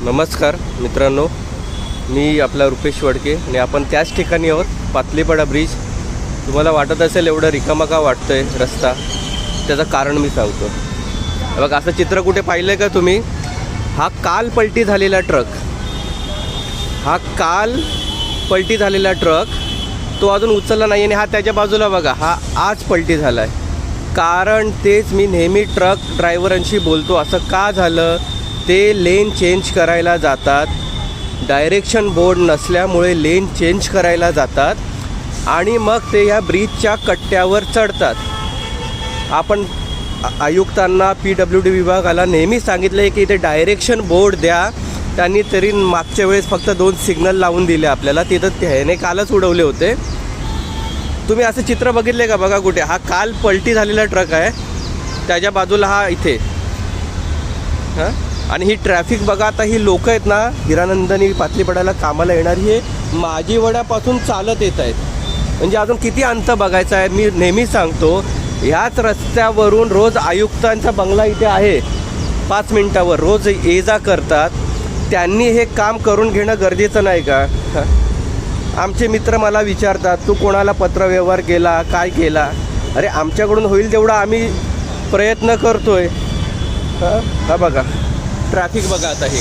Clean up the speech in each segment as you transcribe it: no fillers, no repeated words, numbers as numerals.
नमस्कार मित्रांनो, मी आपला रुपेश वडके आणि आपण त्याच ठिकाणी आहोत, पातलीपाडा ब्रिज. तुम्हाला वाटत असेल एवढं रिकामा का वाटतोय रस्ता, त्याचं कारण मी सांगतो. बघ, असं चित्र कुठे पाहिलं आहे का तुम्ही? हा काल पलटी झालेला ट्रक, तो अजून उचलला नाही आणि हा त्याच्या बाजूला बघा, हा आज पलटी झाला आहे. कारण तेच मी नेहमी ट्रक ड्रायव्हरांशी बोलतो, असं का झालं? ते लेन चेंज करायला जातात, डायरेक्शन बोर्ड नसल्यामुळे लेन चेंज करायला जातात आणि मग ते ह्या ब्रिजच्या कट्ट्यावर चढतात. आपण आयुक्तांना, PWD विभागाला नेहमी सांगितलं आहे की इथे डायरेक्शन बोर्ड द्या. त्यांनी तरी मागच्या वेळेस फक्त 2 सिग्नल लावून दिले आपल्याला, तिथं त्याने कालच उडवले होते. तुम्ही असं चित्र बघितले का? बघा कुठे, हा काल पलटी झालेला ट्रक आहे, त्याच्या बाजूला हा इथे. हां, आणि ही ट्रॅफिक बघा. आता ही लोकं आहेत ना, हिरानंदानी पातलीपाड्याला कामाला येणारी, हे माजीवड्यापासून चालत येत आहेत. म्हणजे अजून किती अंत बघायचा आहे. मी नेहमी सांगतो, ह्याच रस्त्यावरून रोज आयुक्तांचा बंगला इथे आहे, 5 मिनटावर रोज ये जा करतात. त्यांनी हे काम करून घेणं गरजेचं नाही का? आमचे मित्र मला विचारतात, तू कोणाला पत्रव्यवहार केला, काय केला? अरे, आमच्याकडून होईल तेवढा आम्ही प्रयत्न करतोय. हा बघा ट्रॅफिक बघा. आता हे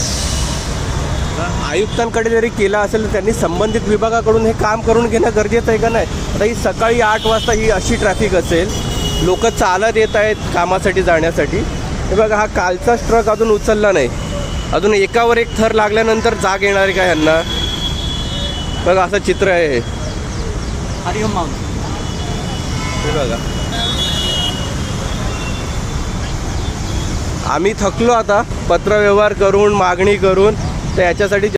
आयुक्तांकडे जरी केला असेल तर त्यांनी संबंधित विभागाकडून हे काम करून घेणं गरजेचं आहे का नाही? आता ही सकाळी 8 वाजता ही अशी ट्रॅफिक असेल, लोक चालत येत आहेत कामासाठी जाण्यासाठी. हे बघा, हा कालचाच ट्रक अजून उचलला नाही. अजून एकावर एक थर लागल्यानंतर जाग येणार आहे का यांना? बघा, असं चित्र आहे हे. हरिओम माऊली. हे बघा, आम्ही थकलो आता पत्रव्यवहार करून, मागणी करून. तर याच्यासाठी